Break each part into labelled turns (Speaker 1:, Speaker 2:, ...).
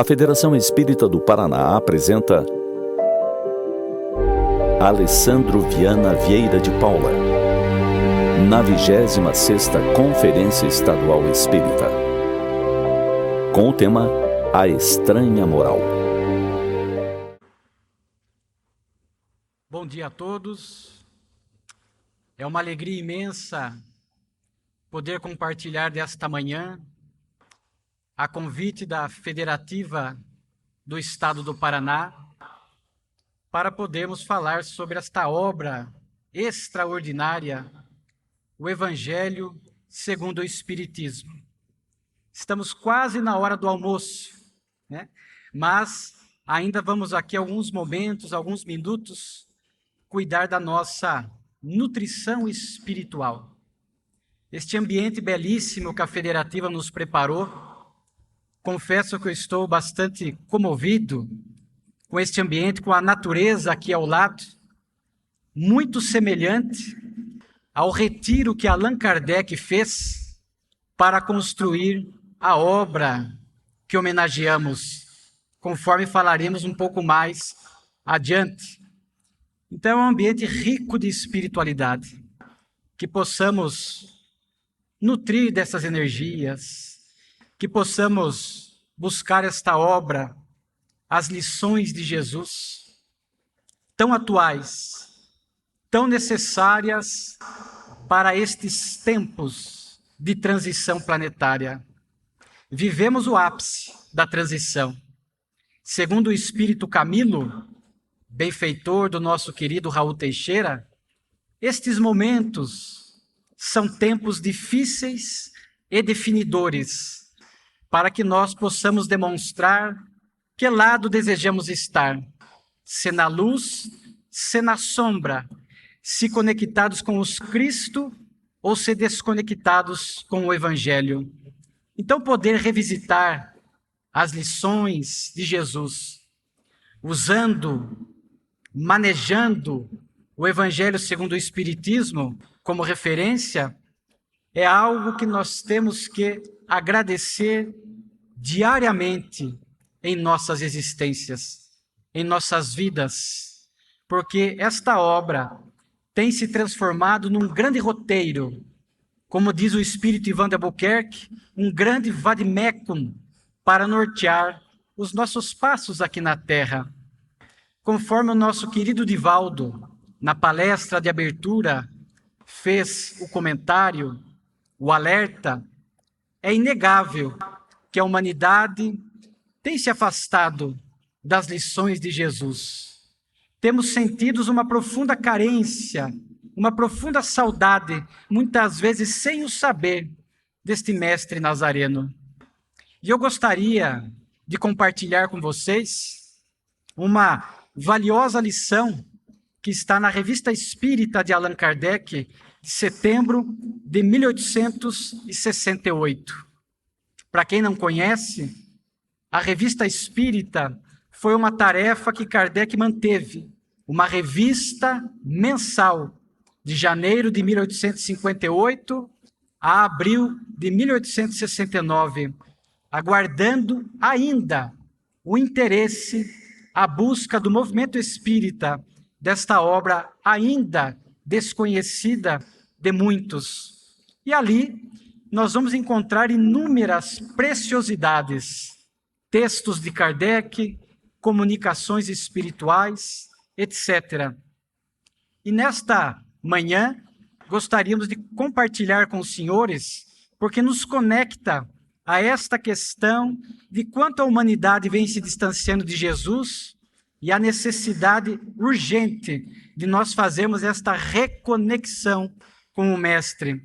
Speaker 1: A Federação Espírita do Paraná apresenta Alessandro Viana Vieira de Paula, na 26ª Conferência Estadual Espírita, com o tema A Estranha Moral.
Speaker 2: Bom dia a todos. É uma alegria imensa poder compartilhar desta manhã, a convite da Federativa do Estado do Paraná, para podermos falar sobre esta obra extraordinária, o Evangelho segundo o Espiritismo. Estamos quase na hora do almoço, né? Mas ainda vamos aqui alguns momentos, alguns minutos, cuidar da nossa nutrição espiritual. Este ambiente belíssimo que a Federativa nos preparou, confesso que eu estou bastante comovido com este ambiente, com a natureza aqui ao lado, muito semelhante ao retiro que Allan Kardec fez para construir a obra que homenageamos, conforme falaremos um pouco mais adiante. Então é um ambiente rico de espiritualidade, que possamos nutrir dessas energias, que possamos buscar esta obra, as lições de Jesus, tão atuais, tão necessárias para estes tempos de transição planetária. Vivemos o ápice da transição. Segundo o Espírito Camilo, benfeitor do nosso querido Raul Teixeira, estes momentos são tempos difíceis e definidores, para que nós possamos demonstrar que lado desejamos estar, se na luz, se na sombra, se conectados com os Cristo ou se desconectados com o Evangelho. Então, poder revisitar as lições de Jesus, manejando o Evangelho segundo o Espiritismo como referência, é algo que nós temos que agradecer diariamente em nossas existências, em nossas vidas, porque esta obra tem se transformado num grande roteiro, como diz o espírito Ivan de Albuquerque, um grande vademecum para nortear os nossos passos aqui na Terra. Conforme o nosso querido Divaldo, na palestra de abertura, fez o comentário, o alerta, é inegável que a humanidade tem se afastado das lições de Jesus. Temos sentido uma profunda carência, uma profunda saudade, muitas vezes sem o saber, deste mestre nazareno. E eu gostaria de compartilhar com vocês uma valiosa lição que está na Revista Espírita de Allan Kardec, de setembro de 1868. Para quem não conhece, a Revista Espírita foi uma tarefa que Kardec manteve, uma revista mensal, de janeiro de 1858 a abril de 1869, aguardando ainda o interesse, a busca do movimento espírita, desta obra ainda desconhecida de muitos. E ali nós vamos encontrar inúmeras preciosidades, textos de Kardec, comunicações espirituais, etc. E nesta manhã, gostaríamos de compartilhar com os senhores, porque nos conecta a esta questão de quanto a humanidade vem se distanciando de Jesus e a necessidade urgente de nós fazermos esta reconexão com o Mestre.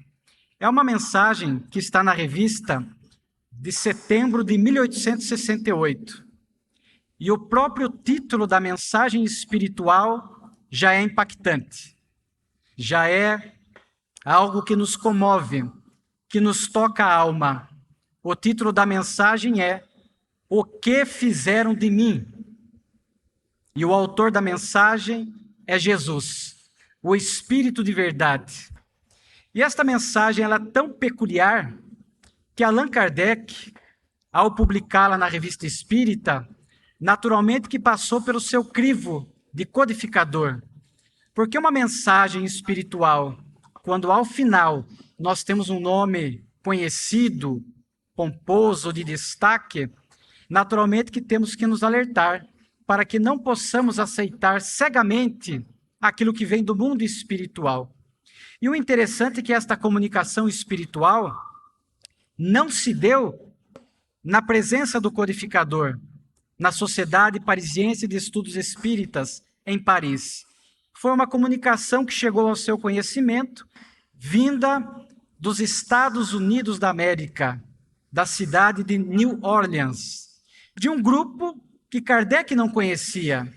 Speaker 2: É uma mensagem que está na revista de setembro de 1868. E o próprio título da mensagem espiritual já é impactante. Já é algo que nos comove, que nos toca a alma. O título da mensagem é O que fizeram de mim? E o autor da mensagem é Jesus, o Espírito de verdade. E esta mensagem ela é tão peculiar que Allan Kardec, ao publicá-la na Revista Espírita, naturalmente que passou pelo seu crivo de codificador. Porque uma mensagem espiritual, quando ao final nós temos um nome conhecido, pomposo, de destaque, naturalmente que temos que nos alertar para que não possamos aceitar cegamente aquilo que vem do mundo espiritual. E o interessante é que esta comunicação espiritual não se deu na presença do codificador, na Sociedade Parisiense de Estudos Espíritas, em Paris. Foi uma comunicação que chegou ao seu conhecimento, vinda dos Estados Unidos da América, da cidade de New Orleans, de um grupo que Kardec não conhecia.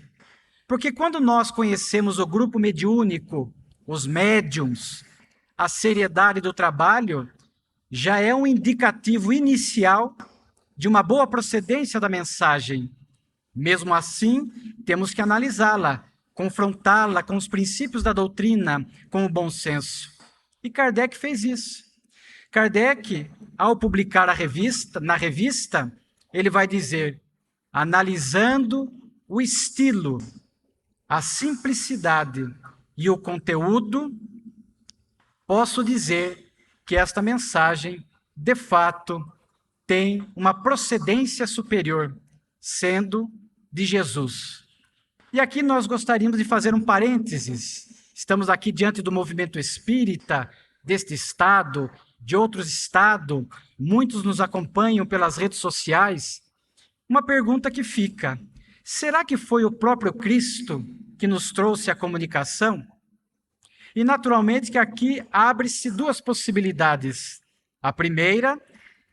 Speaker 2: Porque quando nós conhecemos o grupo mediúnico, os médiums, a seriedade do trabalho, já é um indicativo inicial de uma boa procedência da mensagem. Mesmo assim, temos que analisá-la, confrontá-la com os princípios da doutrina, com o bom senso. E Kardec fez isso. Kardec, ao publicar na revista, ele vai dizer, analisando o estilo, a simplicidade e o conteúdo, posso dizer que esta mensagem, de fato, tem uma procedência superior, sendo de Jesus. E aqui nós gostaríamos de fazer um parênteses. Estamos aqui diante do movimento espírita, deste estado, de outros estados, muitos nos acompanham pelas redes sociais. Uma pergunta que fica, será que foi o próprio Cristo que nos trouxe a comunicação? E naturalmente que aqui abre-se duas possibilidades. A primeira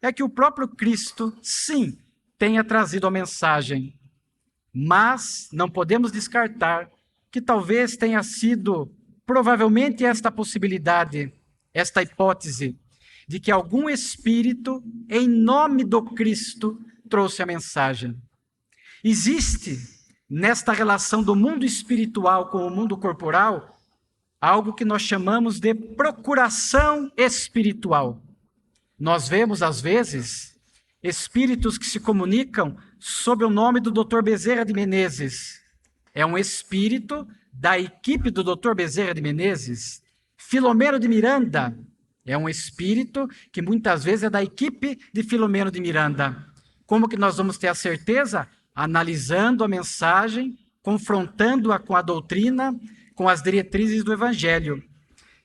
Speaker 2: é que o próprio Cristo, sim, tenha trazido a mensagem, mas não podemos descartar que talvez tenha sido, provavelmente, esta possibilidade, esta hipótese, de que algum espírito, em nome do Cristo, trouxe a mensagem. Existe, nesta relação do mundo espiritual com o mundo corporal, algo que nós chamamos de procuração espiritual. Nós vemos, às vezes, espíritos que se comunicam sob o nome do Dr. Bezerra de Menezes. É um espírito da equipe do Dr. Bezerra de Menezes. Filomeno de Miranda é um espírito que muitas vezes é da equipe de Filomeno de Miranda. Como que nós vamos ter a certeza? Analisando a mensagem, confrontando-a com a doutrina, com as diretrizes do Evangelho.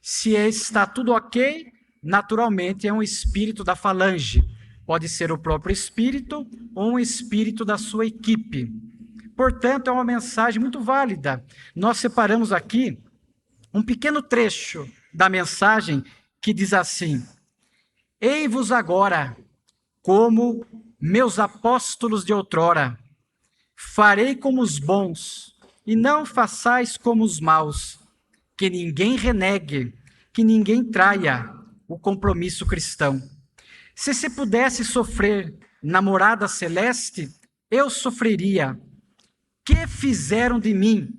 Speaker 2: Se está tudo ok, naturalmente é um espírito da falange. Pode ser o próprio espírito ou um espírito da sua equipe. Portanto, é uma mensagem muito válida. Nós separamos aqui um pequeno trecho da mensagem que diz assim: Ei-vos agora, como meus apóstolos de outrora, farei como os bons, e não façais como os maus, que ninguém renegue, que ninguém traia o compromisso cristão. Se pudesse sofrer na morada celeste, eu sofreria. Que fizeram de mim,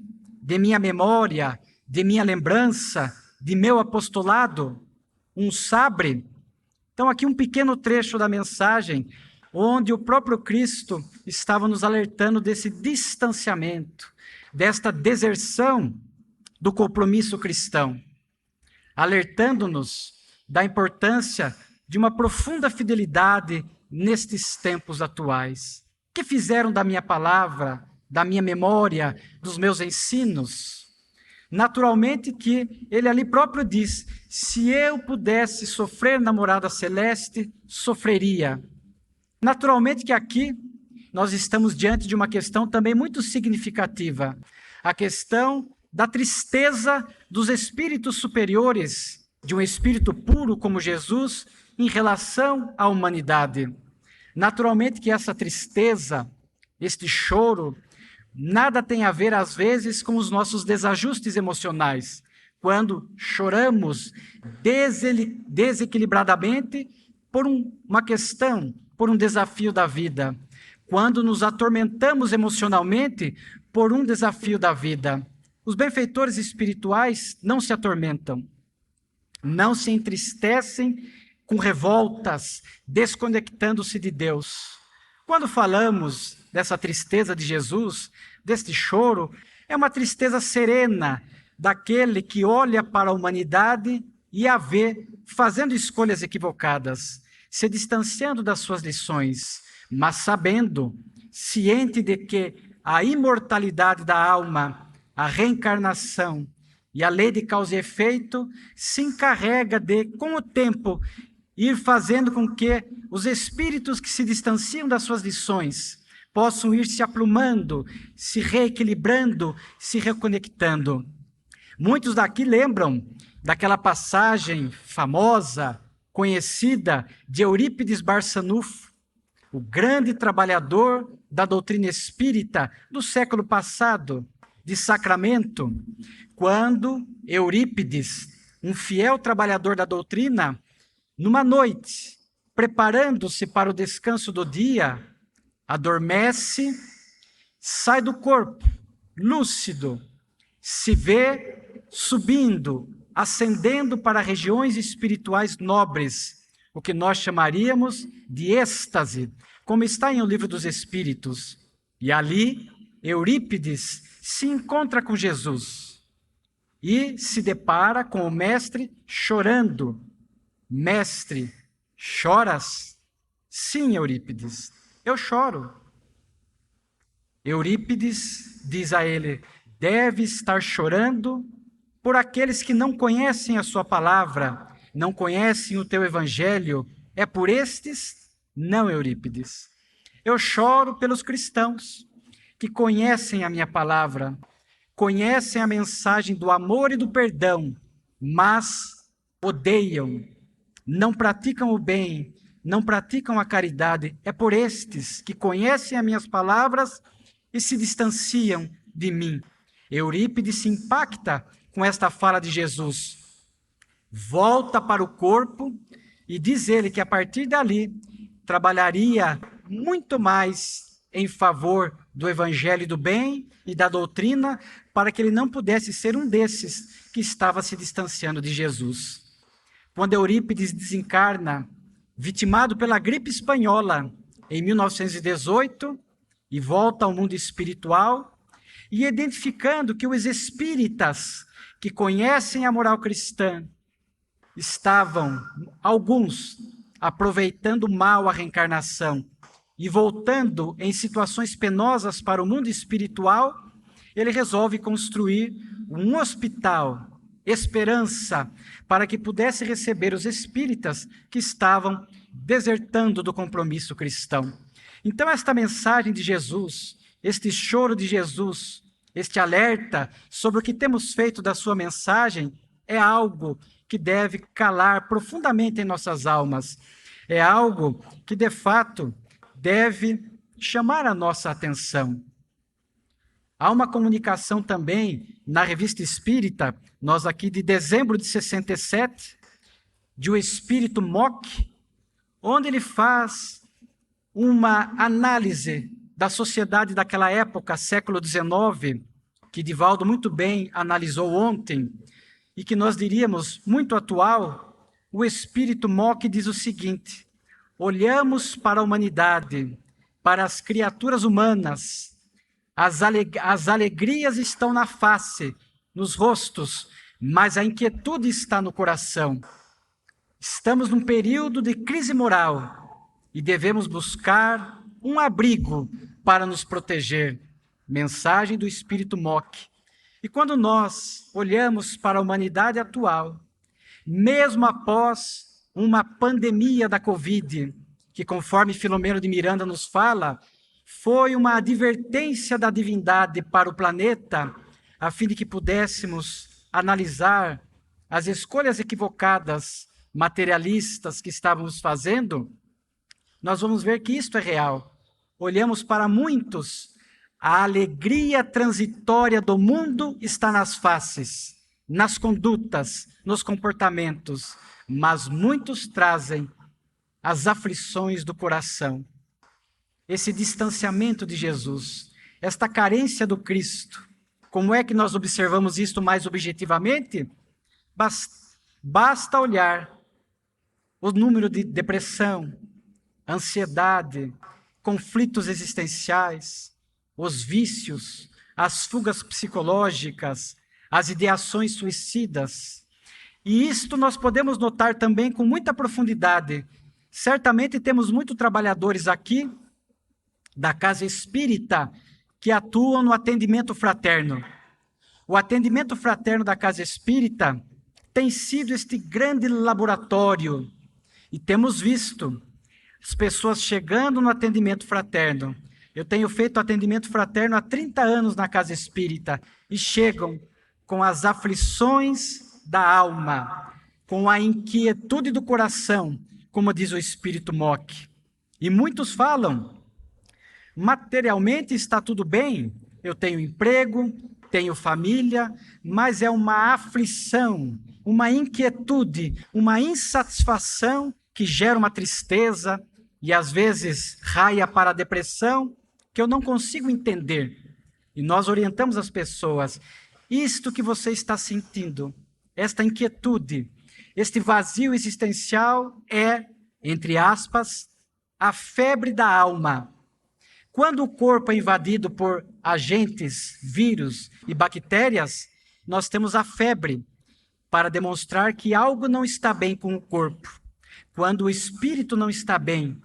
Speaker 2: de minha memória, de minha lembrança, de meu apostolado? Um sabre? Então, aqui um pequeno trecho da mensagem, onde o próprio Cristo estava nos alertando desse distanciamento, desta deserção do compromisso cristão, alertando-nos da importância de uma profunda fidelidade nestes tempos atuais. Que fizeram da minha palavra, da minha memória, dos meus ensinos? Naturalmente que ele ali próprio diz, se eu pudesse sofrer na morada celeste, sofreria. Naturalmente que aqui nós estamos diante de uma questão também muito significativa, a questão da tristeza dos espíritos superiores, de um espírito puro como Jesus, em relação à humanidade. Naturalmente que essa tristeza, este choro, nada tem a ver, às vezes, com os nossos desajustes emocionais. Quando choramos desequilibradamente por uma questão, por um desafio da vida. Quando nos atormentamos emocionalmente por um desafio da vida. Os benfeitores espirituais não se atormentam, não se entristecem com revoltas, desconectando-se de Deus. Quando falamos dessa tristeza de Jesus, deste choro, é uma tristeza serena, daquele que olha para a humanidade e a vê fazendo escolhas equivocadas, se distanciando das suas lições, mas sabendo, ciente de que a imortalidade da alma, a reencarnação e a lei de causa e efeito se encarrega de, com o tempo, ir fazendo com que os espíritos que se distanciam das suas lições possam ir se aprumando, se reequilibrando, se reconectando. Muitos daqui lembram daquela passagem famosa, conhecida, de Eurípides Barçanufo, o grande trabalhador da doutrina espírita do século passado, de Sacramento, quando Eurípides, um fiel trabalhador da doutrina, numa noite, preparando-se para o descanso do dia, adormece, sai do corpo, lúcido, se vê subindo, ascendendo para regiões espirituais nobres, o que nós chamaríamos de êxtase, como está em O Livro dos Espíritos. E ali, Eurípides se encontra com Jesus e se depara com o mestre chorando. Mestre, choras? Sim, Eurípides, eu choro. Eurípides diz a ele: deve estar chorando por aqueles que não conhecem a sua palavra, não conhecem o teu evangelho. É por estes? Não, Eurípides. Eu choro pelos cristãos que conhecem a minha palavra, conhecem a mensagem do amor e do perdão, mas odeiam, não praticam o bem, não praticam a caridade. É por estes que conhecem as minhas palavras e se distanciam de mim. Eurípides se impacta com esta fala de Jesus. Volta para o corpo e diz ele que a partir dali trabalharia muito mais em favor do evangelho do bem e da doutrina, para que ele não pudesse ser um desses que estava se distanciando de Jesus. Quando Eurípides desencarna, vitimado pela gripe espanhola em 1918, e volta ao mundo espiritual, e identificando que os espíritas que conhecem a moral cristã estavam, alguns, aproveitando mal a reencarnação e voltando em situações penosas para o mundo espiritual, ele resolve construir um hospital, Esperança, para que pudesse receber os espíritas que estavam desertando do compromisso cristão. Então, esta mensagem de Jesus, este choro de Jesus, este alerta sobre o que temos feito da sua mensagem, é algo que deve calar profundamente em nossas almas. É algo que, de fato, deve chamar a nossa atenção. Há uma comunicação também na Revista Espírita, nós aqui de dezembro de 67, de o Espírito Mock, onde ele faz uma análise da sociedade daquela época, século XIX, que Divaldo muito bem analisou ontem, e que nós diríamos muito atual. O Espírito Mock diz o seguinte: olhamos para a humanidade, para as criaturas humanas, as alegrias estão na face, nos rostos, mas a inquietude está no coração. Estamos num período de crise moral e devemos buscar um abrigo para nos proteger. Mensagem do Espírito Mock. E quando nós olhamos para a humanidade atual, mesmo após uma pandemia da Covid, que conforme Filomeno de Miranda nos fala, foi uma advertência da divindade para o planeta, a fim de que pudéssemos analisar as escolhas equivocadas, materialistas que estávamos fazendo, nós vamos ver que isto é real. Olhamos para muitos, a alegria transitória do mundo está nas faces, nas condutas, nos comportamentos, mas muitos trazem as aflições do coração. Esse distanciamento de Jesus, esta carência do Cristo. Como é que nós observamos isto mais objetivamente? Basta olhar o número de depressão, ansiedade, conflitos existenciais, os vícios, as fugas psicológicas, as ideações suicidas. E isto nós podemos notar também com muita profundidade. Certamente temos muitos trabalhadores aqui da casa espírita que atuam no atendimento fraterno. O atendimento fraterno da casa espírita tem sido este grande laboratório e temos visto as pessoas chegando no atendimento fraterno. Eu tenho feito atendimento fraterno há 30 anos na casa espírita e chegam com as aflições da alma, com a inquietude do coração, como diz o Espírito Mock. E muitos falam, materialmente está tudo bem, eu tenho emprego, tenho família, mas é uma aflição, uma inquietude, uma insatisfação que gera uma tristeza e às vezes raia para a depressão, que eu não consigo entender. E nós orientamos as pessoas, isto que você está sentindo, esta inquietude, este vazio existencial é, entre aspas, a febre da alma. Quando o corpo é invadido por agentes, vírus e bactérias, nós temos a febre para demonstrar que algo não está bem com o corpo. Quando o espírito não está bem,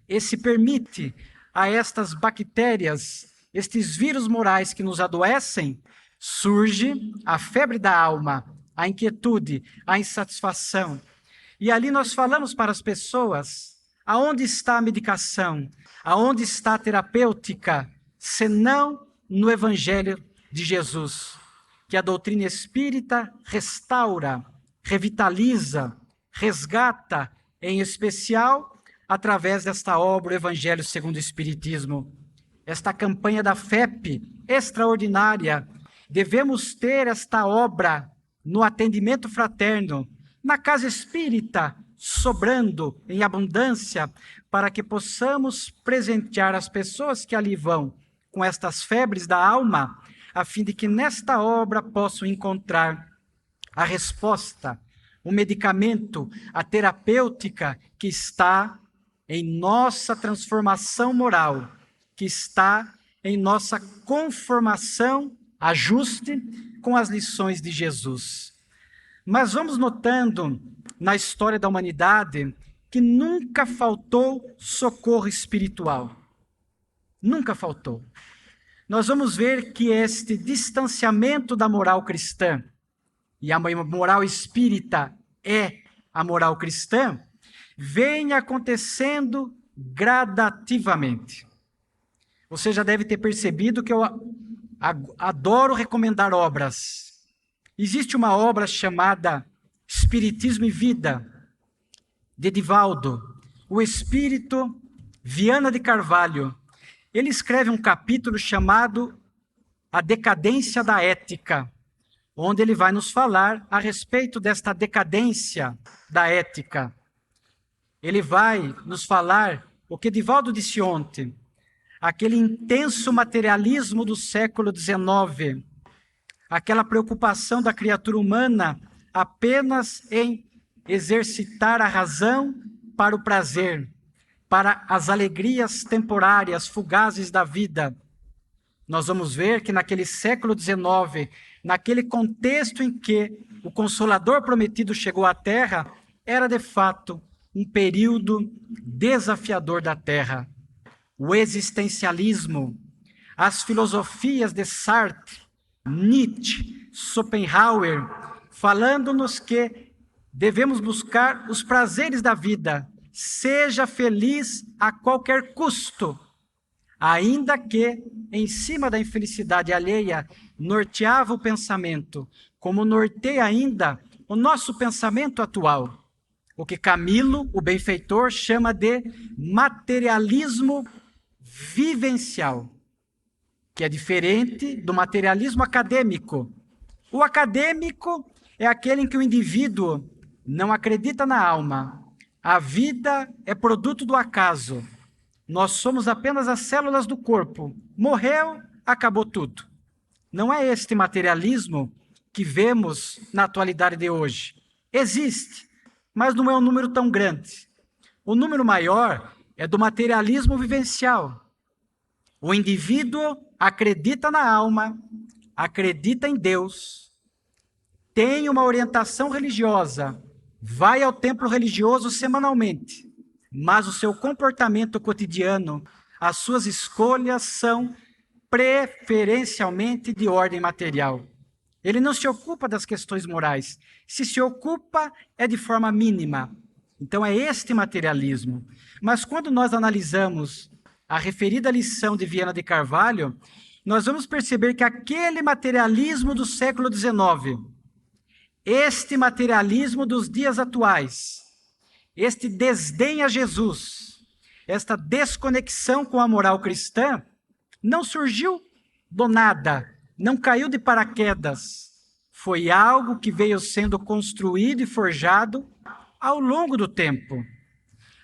Speaker 2: esse permite a estas bactérias, estes vírus morais que nos adoecem, surge a febre da alma, a inquietude, a insatisfação. E ali nós falamos para as pessoas, aonde está a medicação? Aonde está a terapêutica, senão no Evangelho de Jesus, que a doutrina espírita restaura, revitaliza, resgata, em especial, através desta obra, o Evangelho segundo o Espiritismo. Esta campanha da FEP, extraordinária, devemos ter esta obra no atendimento fraterno, na casa espírita, sobrando em abundância, para que possamos presentear as pessoas que ali vão com estas febres da alma, a fim de que nesta obra possam encontrar a resposta, o medicamento, a terapêutica que está em nossa transformação moral, que está em nossa conformação, ajuste com as lições de Jesus. Mas vamos notando na história da humanidade que nunca faltou socorro espiritual. Nunca faltou. Nós vamos ver que este distanciamento da moral cristã, e a moral espírita é a moral cristã, vem acontecendo gradativamente. Você já deve ter percebido que eu adoro recomendar obras. Existe uma obra chamada Espiritismo e Vida, de Divaldo, o espírito Viana de Carvalho. Ele escreve um capítulo chamado A Decadência da Ética, onde ele vai nos falar a respeito desta decadência da ética. Ele vai nos falar o que Divaldo disse ontem, aquele intenso materialismo do século XIX, aquela preocupação da criatura humana apenas em exercitar a razão para o prazer, para as alegrias temporárias, fugazes da vida. Nós vamos ver que naquele século XIX, naquele contexto em que o Consolador prometido chegou à Terra, era de fato um período desafiador da Terra. O existencialismo, as filosofias de Sartre, Nietzsche, Schopenhauer, falando-nos que devemos buscar os prazeres da vida, seja feliz a qualquer custo, ainda que em cima da infelicidade alheia norteava o pensamento, como norteia ainda o nosso pensamento atual, o que Camilo, o benfeitor, chama de materialismo vivencial, que é diferente do materialismo acadêmico. O acadêmico é aquele em que o indivíduo não acredita na alma. A vida é produto do acaso. Nós somos apenas as células do corpo. Morreu, acabou tudo. Não é este materialismo que vemos na atualidade de hoje. Existe, mas não é um número tão grande. O número maior é do materialismo vivencial. O indivíduo acredita na alma, acredita em Deus, tem uma orientação religiosa, vai ao templo religioso semanalmente, mas o seu comportamento cotidiano, as suas escolhas são preferencialmente de ordem material. Ele não se ocupa das questões morais. Se ocupa, é de forma mínima. Então é este materialismo. Mas quando nós analisamos a referida lição de Viana de Carvalho, nós vamos perceber que aquele materialismo do século XIX, este materialismo dos dias atuais, este desdém a Jesus, esta desconexão com a moral cristã, não surgiu do nada, não caiu de paraquedas. Foi algo que veio sendo construído e forjado ao longo do tempo.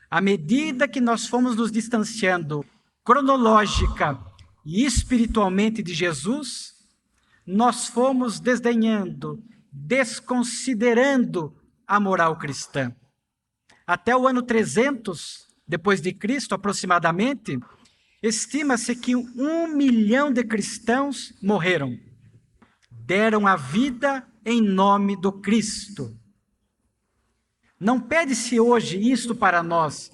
Speaker 2: À medida que nós fomos nos distanciando cronológica e espiritualmente de Jesus, nós fomos desdenhando, desconsiderando a moral cristã. Até o ano 300, depois de Cristo, aproximadamente, estima-se que 1 milhão de cristãos morreram, deram a vida em nome do Cristo. Não pede-se hoje isto para nós,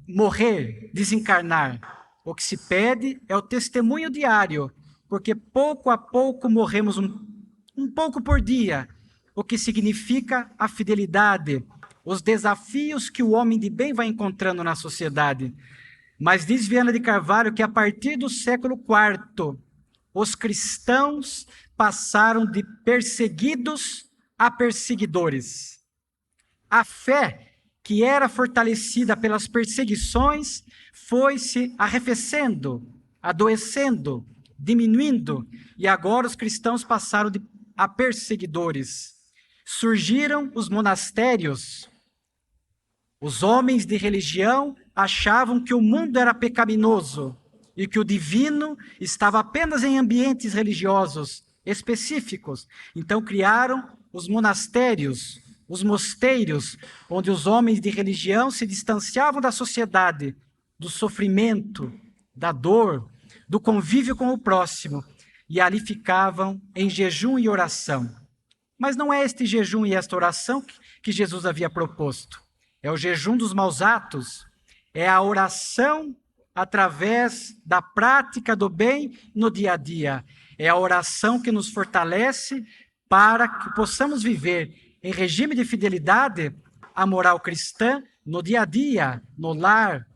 Speaker 2: morrer, desencarnar. O que se pede é o testemunho diário, porque pouco a pouco morremos um pouco por dia, o que significa a fidelidade, os desafios que o homem de bem vai encontrando na sociedade. Mas diz Viana de Carvalho que a partir do século IV, os cristãos passaram de perseguidos a perseguidores. A fé, que era fortalecida pelas perseguições, foi se arrefecendo, adoecendo, diminuindo, e agora os cristãos passaram a perseguidores. Surgiram os monastérios. Os homens de religião achavam que o mundo era pecaminoso e que o divino estava apenas em ambientes religiosos específicos. Então criaram os monastérios, os mosteiros, onde os homens de religião se distanciavam da sociedade, do sofrimento, da dor, do convívio com o próximo, e ali ficavam em jejum e oração. Mas não é este jejum e esta oração que Jesus havia proposto. É o jejum dos maus atos, é a oração através da prática do bem no dia a dia. É a oração que nos fortalece para que possamos viver em regime de fidelidade a moral cristã no dia a dia, no lar,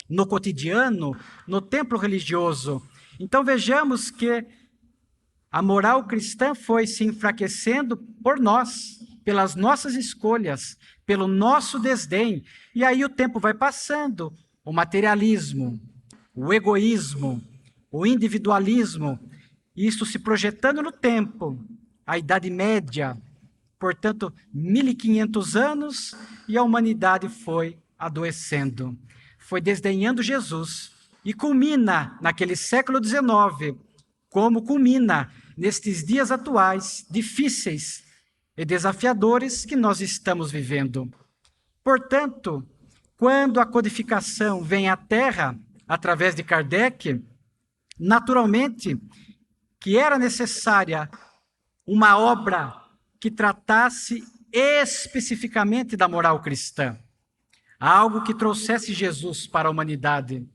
Speaker 2: no cotidiano, no templo religioso. Então vejamos que a moral cristã foi se enfraquecendo por nós, pelas nossas escolhas, pelo nosso desdém. E aí o tempo vai passando, o materialismo, o egoísmo, o individualismo, isso se projetando no tempo, a Idade Média, portanto, 1500 anos, e a humanidade foi adoecendo, foi desdenhando Jesus, e culmina naquele século XIX, como culmina nestes dias atuais, difíceis e desafiadores que nós estamos vivendo. Portanto, quando a codificação vem à Terra, através de Kardec, naturalmente que era necessária uma obra que tratasse especificamente da moral cristã, algo que trouxesse Jesus para a humanidade.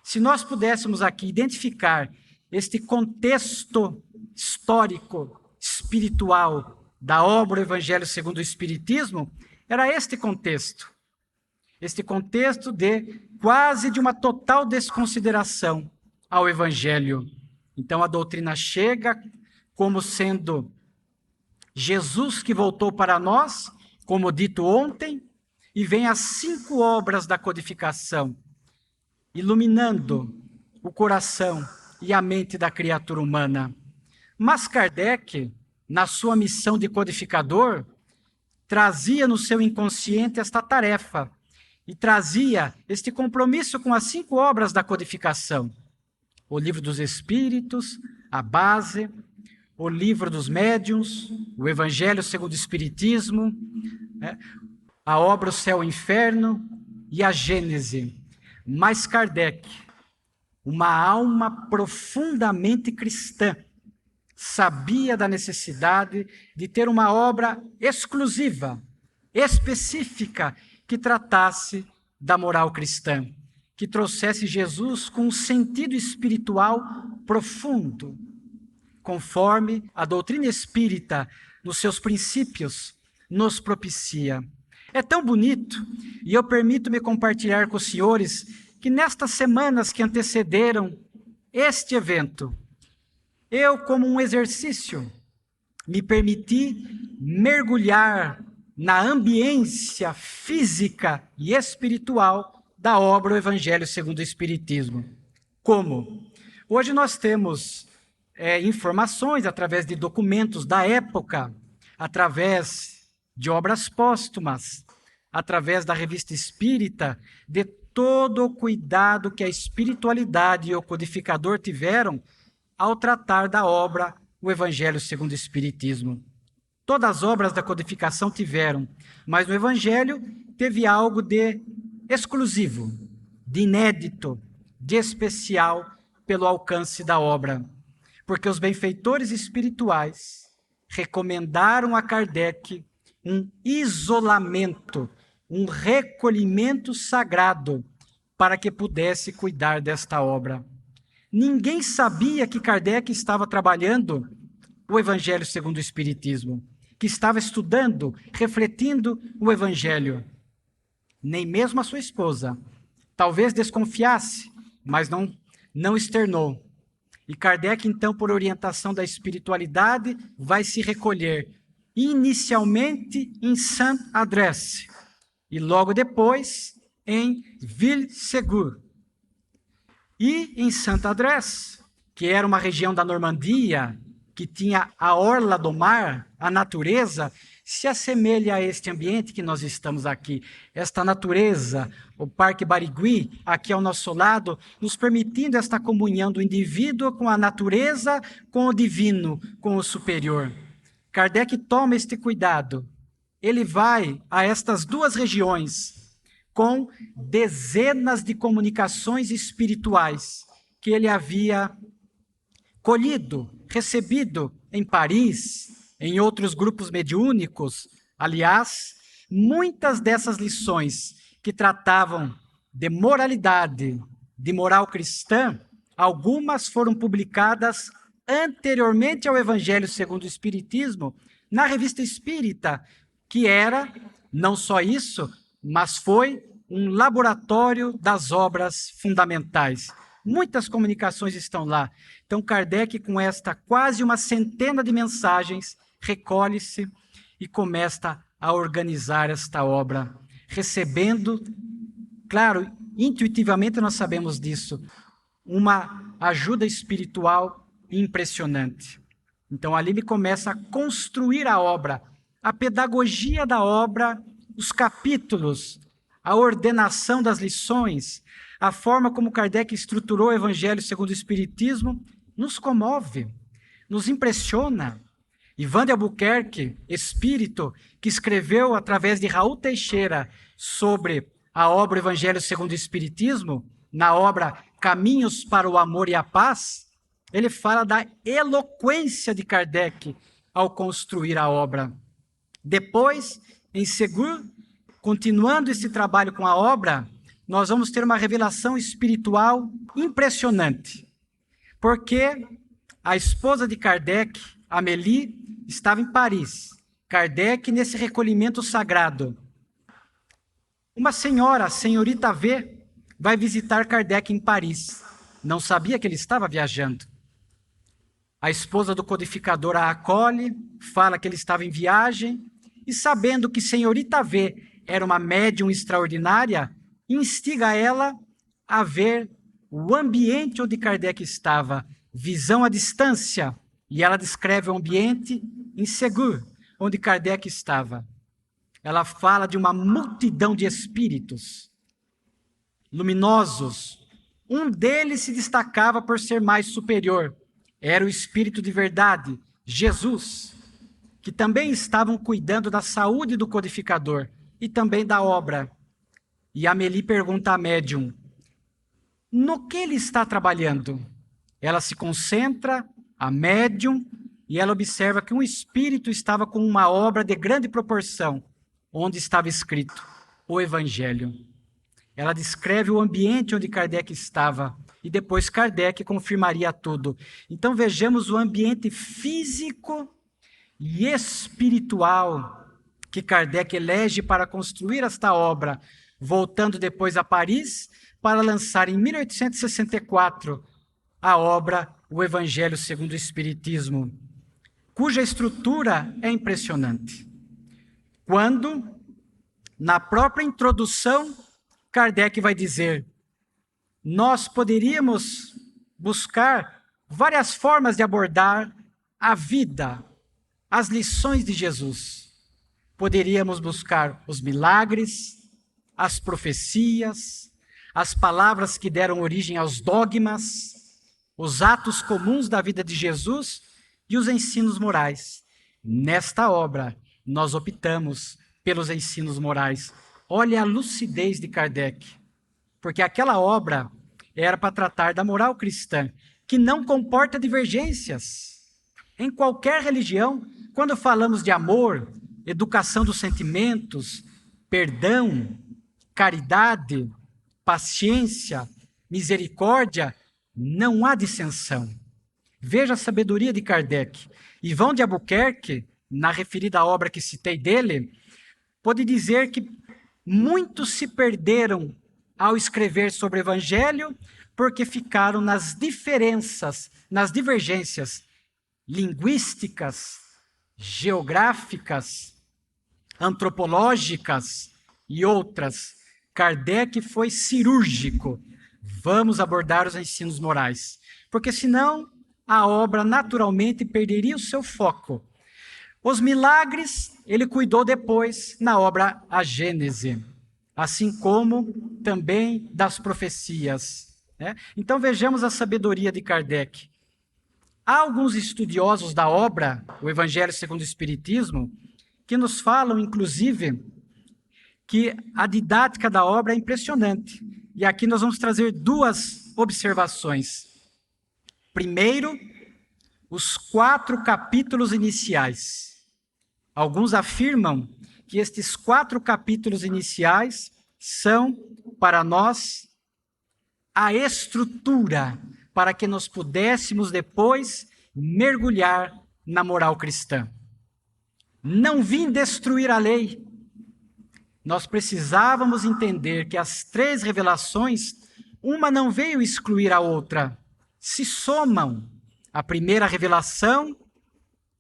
Speaker 2: Se nós pudéssemos aqui identificar este contexto histórico, espiritual, da obra Evangelho segundo o Espiritismo, era este contexto de quase de uma total desconsideração ao Evangelho. Então a doutrina chega como sendo Jesus que voltou para nós, como dito ontem, e vem as 5 obras da codificação, iluminando o coração e a mente da criatura humana. Mas Kardec, na sua missão de codificador, trazia no seu inconsciente esta tarefa e trazia este compromisso com as 5 obras da codificação. O Livro dos Espíritos, a base, o Livro dos Médiuns, o Evangelho segundo o Espiritismo, a obra O Céu e o Inferno e a Gênese. Mas Kardec, uma alma profundamente cristã, sabia da necessidade de ter uma obra exclusiva, específica, que tratasse da moral cristã, que trouxesse Jesus com um sentido espiritual profundo, conforme a doutrina espírita, nos seus princípios, nos propicia. É tão bonito, e eu permito-me compartilhar com os senhores, que nestas semanas que antecederam este evento, eu, como um exercício, me permiti mergulhar na ambiência física e espiritual da obra O Evangelho segundo o Espiritismo. Como? Hoje nós temos informações através de documentos da época, através de obras póstumas, através da Revista Espírita, de todo o cuidado que a espiritualidade e o codificador tiveram ao tratar da obra O Evangelho segundo o Espiritismo. Todas as obras da codificação tiveram, mas no Evangelho teve algo de exclusivo, de inédito, de especial pelo alcance da obra. Porque os benfeitores espirituais recomendaram a Kardec um isolamento, um recolhimento sagrado para que pudesse cuidar desta obra. Ninguém sabia que Kardec estava trabalhando o Evangelho segundo o Espiritismo, que estava estudando, refletindo o Evangelho. Nem mesmo a sua esposa. Talvez desconfiasse, mas não externou. E Kardec, então, por orientação da espiritualidade, vai se recolher inicialmente em Sainte-Adresse e logo depois em Ville-Ségur. E em Sainte-Adresse, que era uma região da Normandia, que tinha a orla do mar, a natureza, se assemelha a este ambiente que nós estamos aqui. Esta natureza, o Parque Barigui, aqui ao nosso lado, nos permitindo esta comunhão do indivíduo com a natureza, com o divino, com o superior. Kardec toma este cuidado. Ele vai a estas duas regiões com dezenas de comunicações espirituais que ele havia colhido, recebido em Paris, em outros grupos mediúnicos. Aliás, muitas dessas lições que tratavam de moralidade, de moral cristã, algumas foram publicadas anteriormente ao Evangelho segundo o Espiritismo, na Revista Espírita, que era, não só isso, mas foi um laboratório das obras fundamentais. Muitas comunicações estão lá. Então, Kardec, com esta quase uma centena de mensagens, recolhe-se e começa a organizar esta obra, recebendo, claro, intuitivamente nós sabemos disso, uma ajuda espiritual impressionante. Então, ali ele começa a construir a obra, a pedagogia da obra, os capítulos, a ordenação das lições, a forma como Kardec estruturou o Evangelho segundo o Espiritismo, nos comove, nos impressiona. Ivan de Albuquerque, espírito, que escreveu através de Raul Teixeira sobre a obra Evangelho segundo o Espiritismo, na obra Caminhos para o Amor e a Paz, ele fala da eloquência de Kardec ao construir a obra. Depois, em Ségur, continuando esse trabalho com a obra, nós vamos ter uma revelação espiritual impressionante. Porque a esposa de Kardec, Amélie, estava em Paris. Kardec nesse recolhimento sagrado. Uma senhora, a senhorita V, vai visitar Kardec em Paris. Não sabia que ele estava viajando. A esposa do codificador a acolhe, fala que ele estava em viagem, e sabendo que senhorita V era uma médium extraordinária, instiga ela a ver o ambiente onde Kardec estava, visão à distância, e ela descreve o ambiente em Ségur, onde Kardec estava. Ela fala de uma multidão de espíritos luminosos. Um deles se destacava por ser mais superior. Era o Espírito de verdade, Jesus, que também estavam cuidando da saúde do codificador e também da obra. E Amélie pergunta à médium: no que ele está trabalhando. Ela se concentra, a médium, e ela observa que um espírito estava com uma obra de grande proporção, onde estava escrito o Evangelho. Ela descreve o ambiente onde Kardec estava, e depois Kardec confirmaria tudo. Então vejamos o ambiente físico e espiritual que Kardec elege para construir esta obra, voltando depois a Paris para lançar em 1864 a obra O Evangelho segundo o Espiritismo, cuja estrutura é impressionante. Quando, na própria introdução, Kardec vai dizer: nós poderíamos buscar várias formas de abordar a vida, as lições de Jesus. Poderíamos buscar os milagres, as profecias, as palavras que deram origem aos dogmas, os atos comuns da vida de Jesus e os ensinos morais. Nesta obra, nós optamos pelos ensinos morais. Olha a lucidez de Kardec, porque aquela obra era para tratar da moral cristã, que não comporta divergências. Em qualquer religião, quando falamos de amor, educação dos sentimentos, perdão, caridade, paciência, misericórdia, não há dissensão. Veja a sabedoria de Kardec. Ivan de Albuquerque, na referida obra que citei dele, pode dizer que muitos se perderam ao escrever sobre o Evangelho porque ficaram nas diferenças, nas divergências linguísticas, geográficas, antropológicas e outras. Kardec foi cirúrgico. Vamos abordar os ensinos morais, porque senão a obra naturalmente perderia o seu foco. Os milagres ele cuidou depois na obra A Gênese, assim como também das profecias, né? Então vejamos a sabedoria de Kardec. Há alguns estudiosos da obra, o Evangelho segundo o Espiritismo, que nos falam, inclusive, que a didática da obra é impressionante. E aqui nós vamos trazer duas observações. Primeiro, os 4 capítulos iniciais. Alguns afirmam que estes 4 capítulos iniciais são, para nós, a estrutura para que nós pudéssemos depois mergulhar na moral cristã. Não vim destruir a lei. Nós precisávamos entender que as 3 revelações, uma não veio excluir a outra, se somam. A primeira revelação,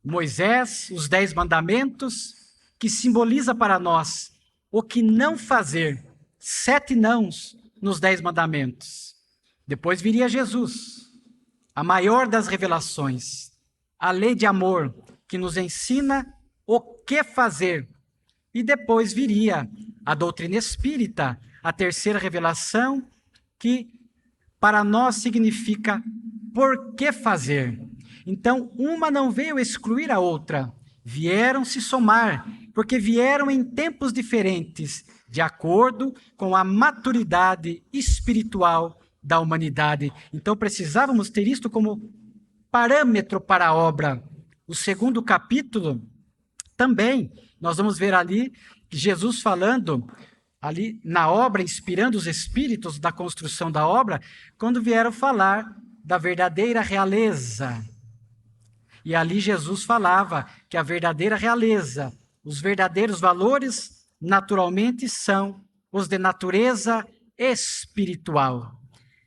Speaker 2: Moisés, os 10 mandamentos, que simboliza para nós o que não fazer, 7 nãos nos 10 mandamentos. Depois viria Jesus, a maior das revelações, a lei de amor, que nos ensina o que fazer. E depois viria a doutrina espírita, a terceira revelação, que para nós significa por que fazer. Então, uma não veio excluir a outra, vieram se somar, porque vieram em tempos diferentes, de acordo com a maturidade espiritual da humanidade. Então, precisávamos ter isto como parâmetro para a obra. O segundo capítulo, também, nós vamos ver ali Jesus falando, ali na obra, inspirando os espíritos da construção da obra, quando vieram falar da verdadeira realeza. E ali Jesus falava que a verdadeira realeza, os verdadeiros valores, naturalmente são os de natureza espiritual.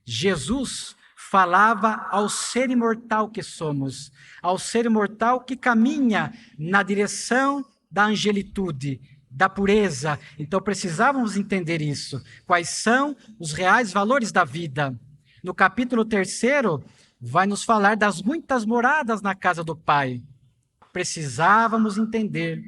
Speaker 2: Jesus falava ao ser imortal que somos, ao ser imortal que caminha na direção da angelitude, da pureza. Então precisávamos entender isso. Quais são os reais valores da vida? No capítulo 3º, vai nos falar das muitas moradas na casa do Pai. Precisávamos entender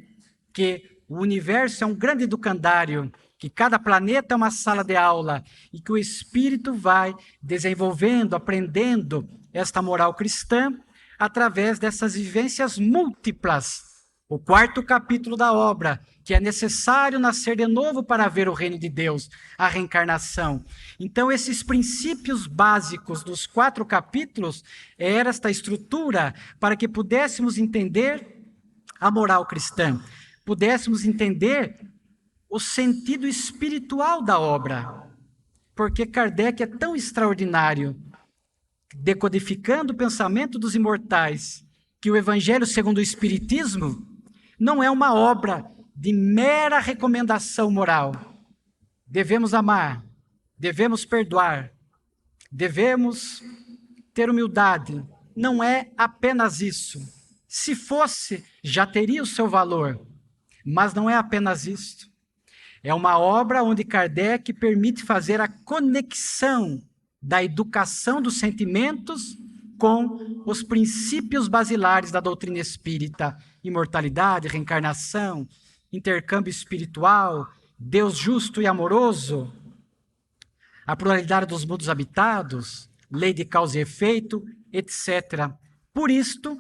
Speaker 2: que o universo é um grande educandário, que cada planeta é uma sala de aula e que o espírito vai desenvolvendo, aprendendo esta moral cristã através dessas vivências múltiplas O quarto capítulo da obra, que é necessário nascer de novo para ver o reino de Deus, a reencarnação. Então, esses princípios básicos dos 4 capítulos era esta estrutura para que pudéssemos entender a moral cristã, pudéssemos entender o sentido espiritual da obra. Porque Kardec é tão extraordinário, decodificando o pensamento dos imortais, que o Evangelho segundo o Espiritismo não é uma obra de mera recomendação moral. Devemos amar, devemos perdoar, devemos ter humildade. Não é apenas isso. Se fosse, já teria o seu valor. Mas não é apenas isso. É uma obra onde Kardec permite fazer a conexão da educação dos sentimentos com os princípios basilares da doutrina espírita: imortalidade, reencarnação, intercâmbio espiritual, Deus justo e amoroso, a pluralidade dos mundos habitados, lei de causa e efeito, etc. Por isto,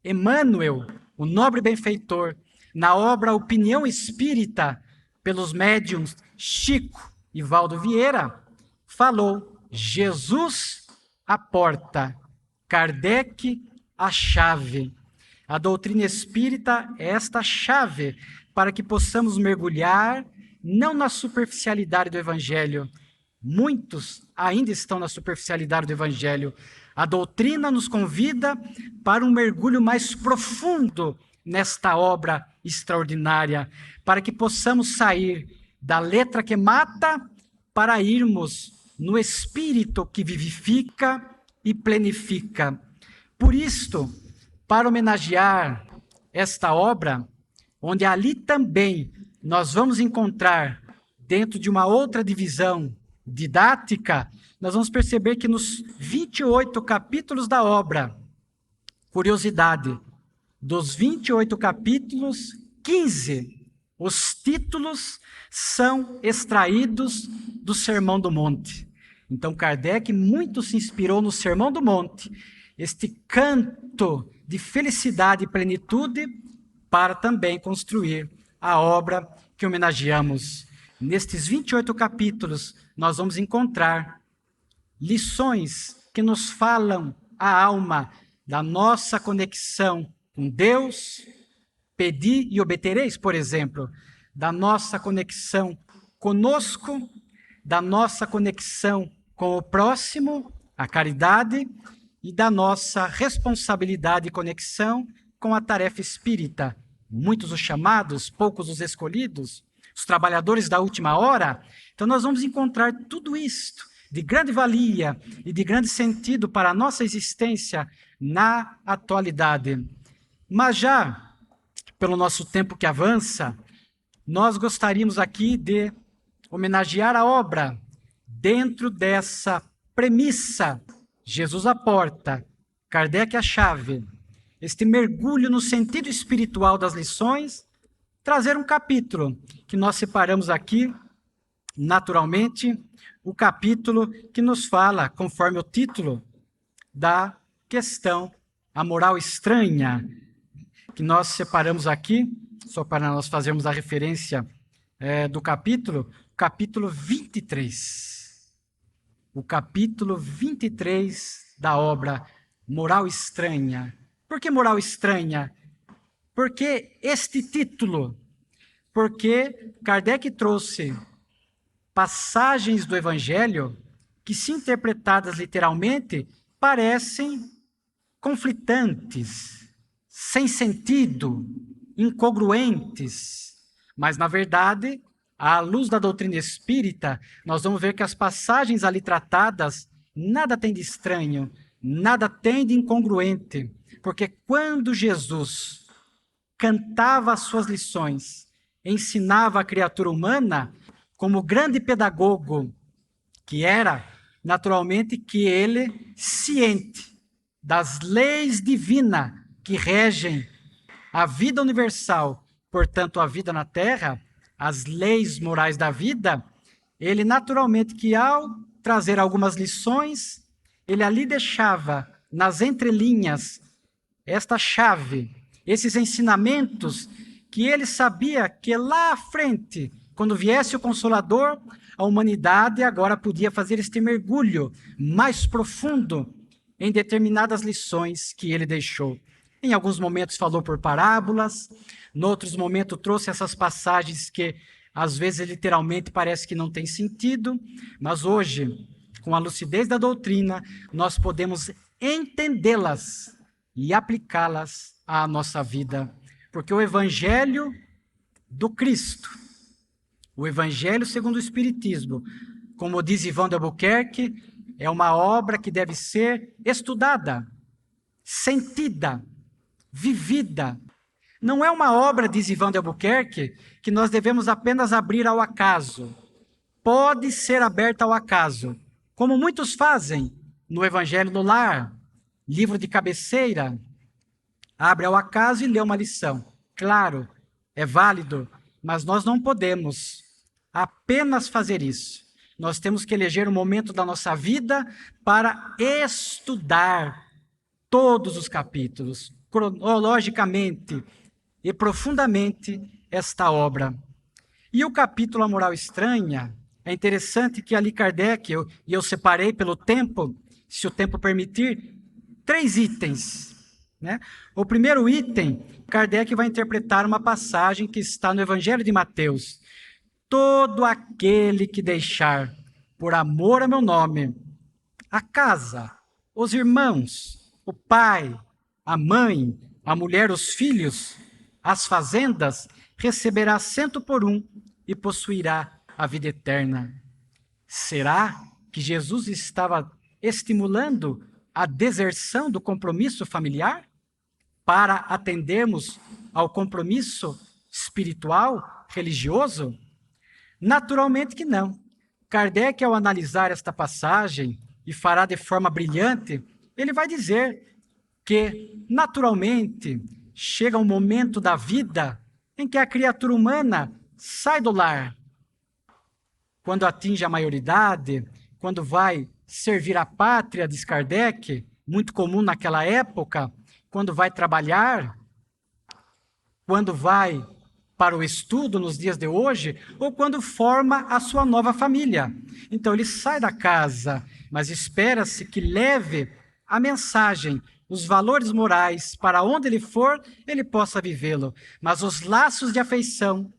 Speaker 2: Emmanuel, o nobre benfeitor, na obra Opinião Espírita, pelos médiuns Chico e Valdo Vieira, falou: Jesus a porta, Kardec a chave. A doutrina espírita é esta chave para que possamos mergulhar não na superficialidade do Evangelho. Muitos ainda estão na superficialidade do Evangelho. A doutrina nos convida para um mergulho mais profundo nesta obra extraordinária, para que possamos sair da letra que mata para irmos no espírito que vivifica e plenifica. Por isto, para homenagear esta obra, onde ali também nós vamos encontrar, dentro de uma outra divisão didática, nós vamos perceber que nos 28 capítulos da obra, curiosidade, dos 28 capítulos, 15, os títulos são extraídos do Sermão do Monte. Então, Kardec muito se inspirou no Sermão do Monte, este canto de felicidade e plenitude, para também construir a obra que homenageamos. Nestes 28 capítulos, nós vamos encontrar lições que nos falam a alma da nossa conexão com Deus. Pedi e obtereis, por exemplo, da nossa conexão conosco, da nossa conexão com o próximo, a caridade, e da nossa responsabilidade e conexão com a tarefa espírita. Muitos os chamados, poucos os escolhidos, os trabalhadores da última hora. Então nós vamos encontrar tudo isto de grande valia e de grande sentido para a nossa existência na atualidade. Mas já, pelo nosso tempo que avança, nós gostaríamos aqui de homenagear a obra dentro dessa premissa: Jesus à porta, Kardec a chave, este mergulho no sentido espiritual das lições, trazer um capítulo que nós separamos aqui, naturalmente, o capítulo que nos fala, conforme o título, da questão, a moral estranha, que nós separamos aqui, só para nós fazermos a referência do capítulo 23. O capítulo 23 da obra Moral Estranha. Por que moral estranha? Porque este título? Porque Kardec trouxe passagens do Evangelho que, se interpretadas literalmente, parecem conflitantes, sem sentido, incongruentes. Mas, na verdade, à luz da doutrina espírita, nós vamos ver que as passagens ali tratadas nada tem de estranho, nada tem de incongruente, porque quando Jesus cantava as suas lições, ensinava a criatura humana, como grande pedagogo que era, naturalmente que ele, ciente das leis divinas que regem a vida universal, portanto a vida na Terra, as leis morais da vida, ele naturalmente que ao trazer algumas lições, ele ali deixava nas entrelinhas esta chave, esses ensinamentos que ele sabia que lá à frente, quando viesse o Consolador, a humanidade agora podia fazer este mergulho mais profundo em determinadas lições que ele deixou. Em alguns momentos falou por parábolas, em outros momentos trouxe essas passagens que às vezes literalmente parece que não tem sentido, mas hoje, com a lucidez da doutrina, nós podemos entendê-las e aplicá-las à nossa vida. Porque o Evangelho do Cristo, o Evangelho segundo o Espiritismo, como diz Ivan de Albuquerque, é uma obra que deve ser estudada, sentida, vivida. Não é uma obra, diz Ivan de Albuquerque, que nós devemos apenas abrir ao acaso. Pode ser aberta ao acaso, como muitos fazem no Evangelho no Lar, livro de cabeceira, abre ao acaso e lê uma lição. Claro, é válido, mas nós não podemos apenas fazer isso. Nós temos que eleger um momento da nossa vida para estudar todos os capítulos, cronologicamente e profundamente, esta obra. E o capítulo A Moral Estranha, é interessante que ali Kardec, eu separei pelo tempo, se o tempo permitir, 3 itens. Né? O primeiro item, Kardec vai interpretar uma passagem que está no Evangelho de Mateus. Todo aquele que deixar, por amor a meu nome, a casa, os irmãos, o pai, a mãe, a mulher, os filhos, as fazendas, receberá 100 por 1 e possuirá a vida eterna. Será que Jesus estava estimulando a deserção do compromisso familiar para atendermos ao compromisso espiritual, religioso? Naturalmente que não. Kardec, ao analisar esta passagem, e fará de forma brilhante, ele vai dizer que, naturalmente, chega um momento da vida em que a criatura humana sai do lar. Quando atinge a maioridade, quando vai servir a pátria, diz Kardec, muito comum naquela época, quando vai trabalhar, quando vai para o estudo nos dias de hoje, ou quando forma a sua nova família. Então ele sai da casa, mas espera-se que leve a mensagem, os valores morais, para onde ele for, ele possa vivê-lo. Mas os laços de afeição,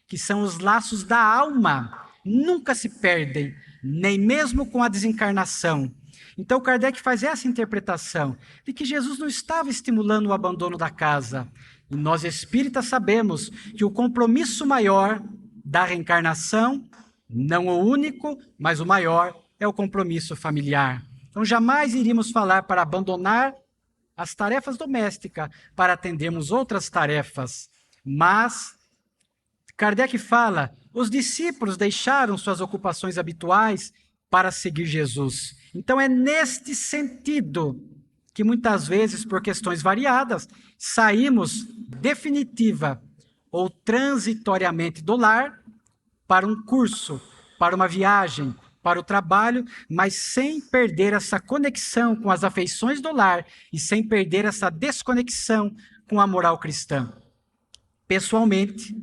Speaker 2: que são os laços da alma, nunca se perdem, nem mesmo com a desencarnação. Então Kardec faz essa interpretação, de que Jesus não estava estimulando o abandono da casa. E nós espíritas sabemos que o compromisso maior da reencarnação, não o único, mas o maior, é o compromisso familiar. Então jamais iríamos falar para abandonar as tarefas domésticas, para atendermos outras tarefas. Mas Kardec fala, os discípulos deixaram suas ocupações habituais para seguir Jesus. Então é neste sentido que muitas vezes, por questões variadas, saímos definitiva ou transitoriamente do lar para um curso, para uma viagem, para o trabalho, mas sem perder essa conexão com as afeições do lar e sem perder essa desconexão com a moral cristã. Pessoalmente,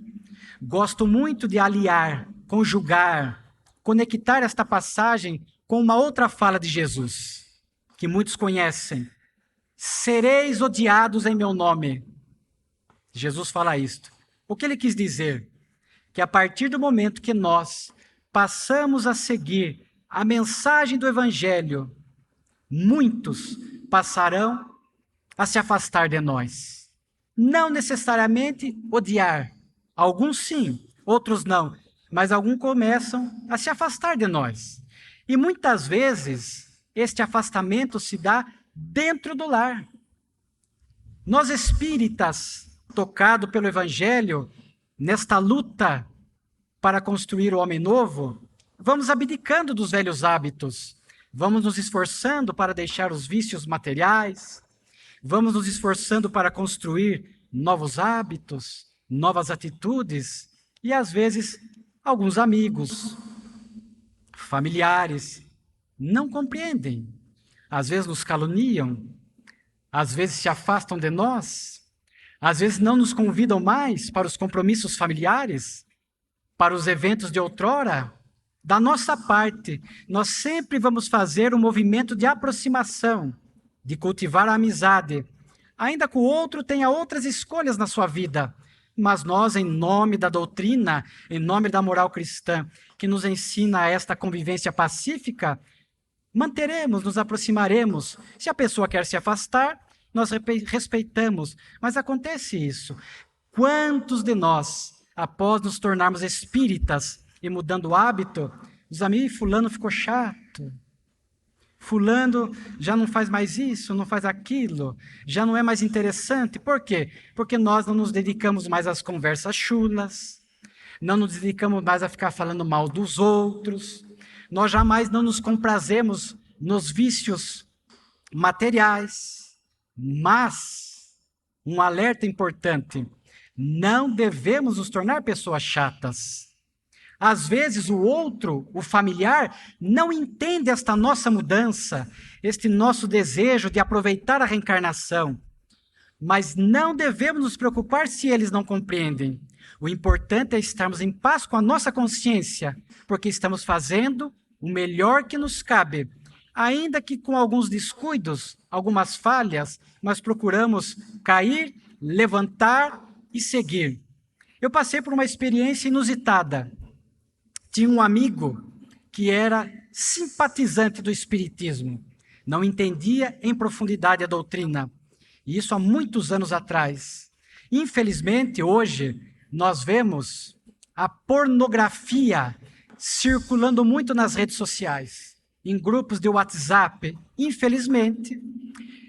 Speaker 2: gosto muito de aliar, conjugar, conectar esta passagem com uma outra fala de Jesus, que muitos conhecem. Sereis odiados em meu nome. Jesus fala isto. O que ele quis dizer? Que a partir do momento que nós passamos a seguir a mensagem do Evangelho, muitos passarão a se afastar de nós. Não necessariamente odiar. Alguns sim, outros não. Mas alguns começam a se afastar de nós. E muitas vezes, este afastamento se dá dentro do lar. Nós espíritas, tocados pelo Evangelho, nesta luta para construir o homem novo, vamos abdicando dos velhos hábitos, vamos nos esforçando para deixar os vícios materiais, vamos nos esforçando para construir novos hábitos, novas atitudes, e às vezes alguns amigos, familiares, não compreendem. Às vezes nos caluniam, às vezes se afastam de nós, Às vezes não nos convidam mais para os compromissos familiares, para os eventos de outrora. Da nossa parte, nós sempre vamos fazer um movimento de aproximação, de cultivar a amizade, ainda que o outro tenha outras escolhas na sua vida. Mas nós, em nome da doutrina, em nome da moral cristã, que nos ensina esta convivência pacífica, manteremos, nos aproximaremos. Se a pessoa quer se afastar, nós respeitamos. Mas acontece isso. Quantos de nós, após nos tornarmos espíritas e mudando o hábito, os amigos, fulano ficou chato. Fulano já não faz mais isso, não faz aquilo, já não é mais interessante. Por quê? Porque nós não nos dedicamos mais às conversas chulas, não nos dedicamos mais a ficar falando mal dos outros, nós jamais não nos comprazemos nos vícios materiais. Mas, um alerta importante, não devemos nos tornar pessoas chatas. Às vezes o outro, o familiar, não entende esta nossa mudança, este nosso desejo de aproveitar a reencarnação. Mas não devemos nos preocupar se eles não compreendem. O importante é estarmos em paz com a nossa consciência, porque estamos fazendo o melhor que nos cabe. Ainda que com alguns descuidos, algumas falhas, nós procuramos cair, levantar e seguir. Eu passei por uma experiência inusitada. Tinha um amigo que era simpatizante do espiritismo, não entendia em profundidade a doutrina, e isso há muitos anos atrás. Infelizmente, hoje, nós vemos a pornografia circulando muito nas redes sociais, em grupos de WhatsApp. Infelizmente,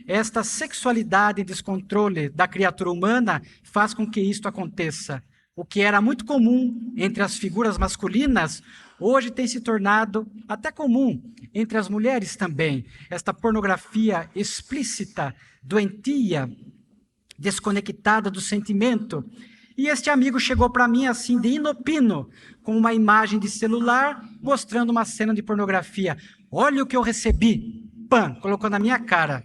Speaker 2: esta sexualidade e descontrole da criatura humana faz com que isto aconteça. O que era muito comum entre as figuras masculinas, hoje tem se tornado até comum entre as mulheres também. Esta pornografia explícita, doentia, desconectada do sentimento. E este amigo chegou para mim assim, de inopino, com uma imagem de celular, mostrando uma cena de pornografia. Olha o que eu recebi. Pã, colocou na minha cara.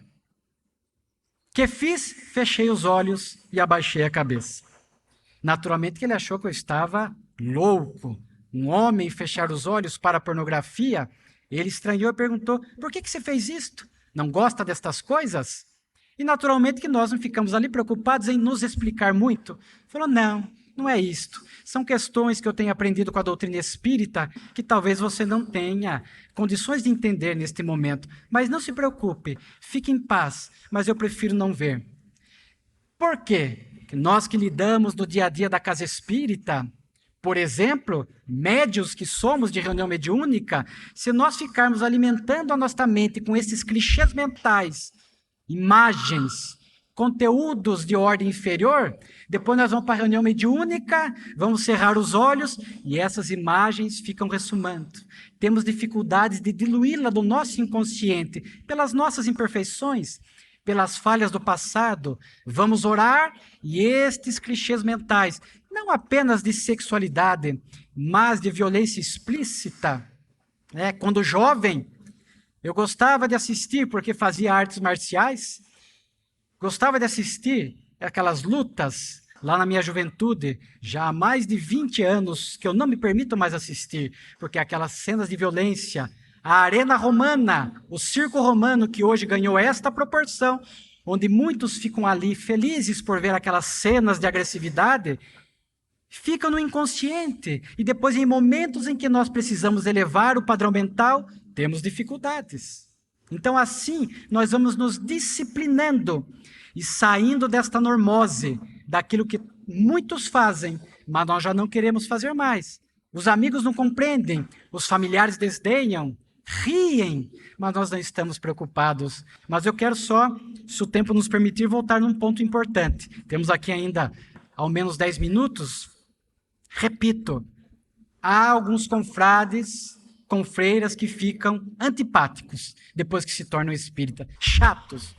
Speaker 2: Que fiz? Fechei os olhos e abaixei a cabeça. Naturalmente que ele achou que eu estava louco. Um homem fechar os olhos para a pornografia. Ele estranhou e perguntou, por que você fez isto? Não gosta destas coisas? E naturalmente que nós não ficamos ali preocupados em nos explicar muito. Falou, não é isto. São questões que eu tenho aprendido com a doutrina espírita que talvez você não tenha condições de entender neste momento. Mas não se preocupe, fique em paz, mas eu prefiro não ver. Por quê? Nós que lidamos no dia a dia da casa espírita, por exemplo, médios que somos de reunião mediúnica, se nós ficarmos alimentando a nossa mente com esses clichês mentais, imagens, conteúdos de ordem inferior, depois nós vamos para a reunião mediúnica, vamos cerrar os olhos e essas imagens ficam ressumando. Temos dificuldades de diluí-la do nosso inconsciente pelas nossas imperfeições, pelas falhas do passado. Vamos orar e estes clichês mentais, não apenas de sexualidade, mas de violência explícita. Quando jovem, eu gostava de assistir, porque fazia artes marciais, gostava de assistir aquelas lutas lá na minha juventude, já há mais de 20 anos que eu não me permito mais assistir, porque aquelas cenas de violência, a arena romana, o circo romano que hoje ganhou esta proporção, onde muitos ficam ali felizes por ver aquelas cenas de agressividade, ficam no inconsciente. E depois, em momentos em que nós precisamos elevar o padrão mental, temos dificuldades. Então, assim, nós vamos nos disciplinando e saindo desta normose, daquilo que muitos fazem, mas nós já não queremos fazer mais. Os amigos não compreendem, os familiares desdenham, riem, mas nós não estamos preocupados. Mas eu quero só, se o tempo nos permitir, voltar num ponto importante. Temos aqui ainda ao menos 10 minutos. Repito, há alguns confrades, confreiras que ficam antipáticos depois que se tornam espírita, chatos.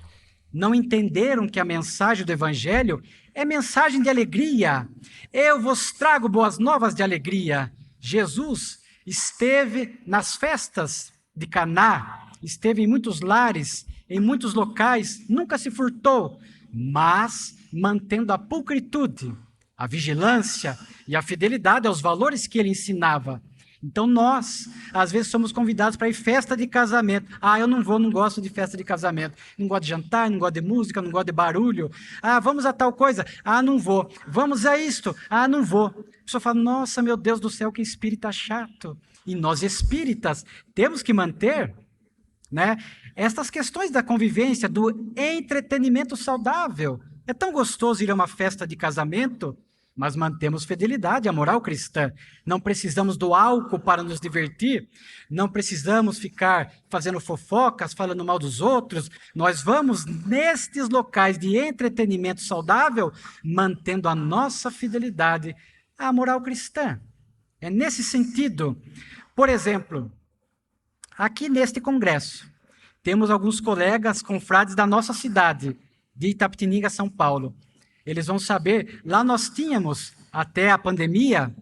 Speaker 2: Não entenderam que a mensagem do Evangelho é mensagem de alegria. Eu vos trago boas novas de alegria. Jesus esteve nas festas de Caná, esteve em muitos lares, em muitos locais, nunca se furtou, mas mantendo a pulcritude, a vigilância e a fidelidade aos valores que ele ensinava. Então nós, às vezes, somos convidados para ir festa de casamento. Eu não vou, não gosto de festa de casamento. Não gosto de jantar, não gosto de música, não gosto de barulho. Vamos a tal coisa. Não vou. Vamos a isto. Não vou. A pessoa fala, nossa, meu Deus do céu, que espírita chato. E nós espíritas temos que manter, né, estas questões da convivência, do entretenimento saudável. É tão gostoso ir a uma festa de casamento, mas mantemos fidelidade à moral cristã. Não precisamos do álcool para nos divertir, não precisamos ficar fazendo fofocas, falando mal dos outros. Nós vamos nestes locais de entretenimento saudável, mantendo a nossa fidelidade à moral cristã. É nesse sentido. Por exemplo, aqui neste congresso, temos alguns colegas confrades da nossa cidade, de Itapetininga, São Paulo. Eles vão saber, lá nós tínhamos, até a pandemia,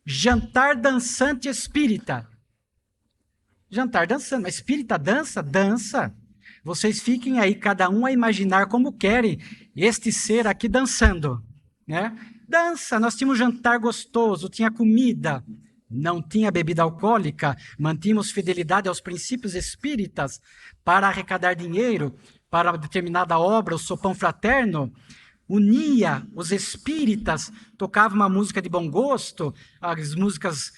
Speaker 2: jantar dançante espírita. Jantar dançante, mas espírita dança? Dança. Vocês fiquem aí, cada um a imaginar como querem este ser aqui dançando, né? Dança, nós tínhamos jantar gostoso, tinha comida, não tinha bebida alcoólica, mantínhamos fidelidade aos princípios espíritas para arrecadar dinheiro para determinada obra, o sopão fraterno, unia os espíritas, tocava uma música de bom gosto, as músicas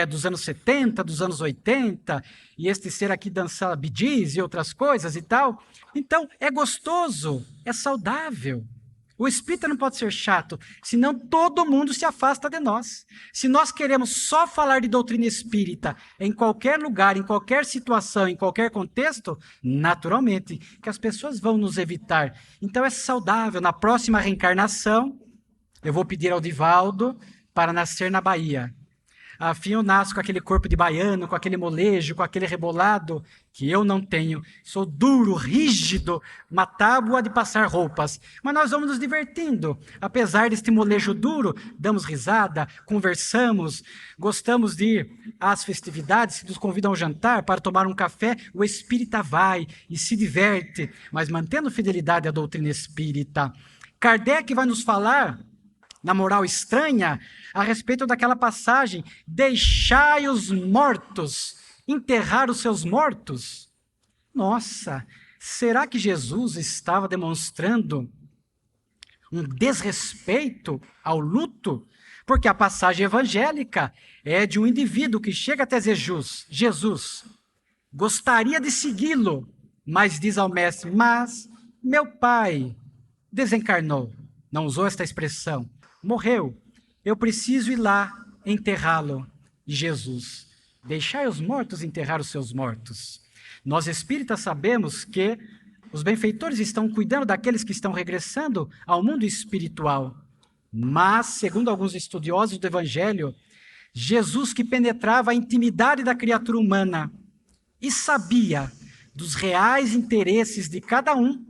Speaker 2: dos anos 70, dos anos 80, e este ser aqui dançava Bee Gees e outras coisas e tal. Então, é gostoso, é saudável. O espírita não pode ser chato, senão todo mundo se afasta de nós. Se nós queremos só falar de doutrina espírita em qualquer lugar, em qualquer situação, em qualquer contexto, naturalmente que as pessoas vão nos evitar. Então é saudável. Na próxima reencarnação, eu vou pedir ao Divaldo para nascer na Bahia. Afim eu nasço com aquele corpo de baiano, com aquele molejo, com aquele rebolado, que eu não tenho. Sou duro, rígido, uma tábua de passar roupas. Mas nós vamos nos divertindo. Apesar deste molejo duro, damos risada, conversamos, gostamos de ir às festividades, se nos convidam ao jantar para tomar um café, o espírita vai e se diverte, mas mantendo fidelidade à doutrina espírita. Kardec vai nos falar, na moral estranha, a respeito daquela passagem, deixai os mortos enterrar os seus mortos. Nossa, será que Jesus estava demonstrando um desrespeito ao luto? Porque a passagem evangélica é de um indivíduo que chega até Jesus, gostaria de segui-lo, mas diz ao mestre, mas meu pai desencarnou, não usou esta expressão, morreu, eu preciso ir lá enterrá-lo. E Jesus, deixai os mortos enterrar os seus mortos. Nós espíritas sabemos que os benfeitores estão cuidando daqueles que estão regressando ao mundo espiritual. Mas, segundo alguns estudiosos do Evangelho, Jesus, que penetrava a intimidade da criatura humana e sabia dos reais interesses de cada um,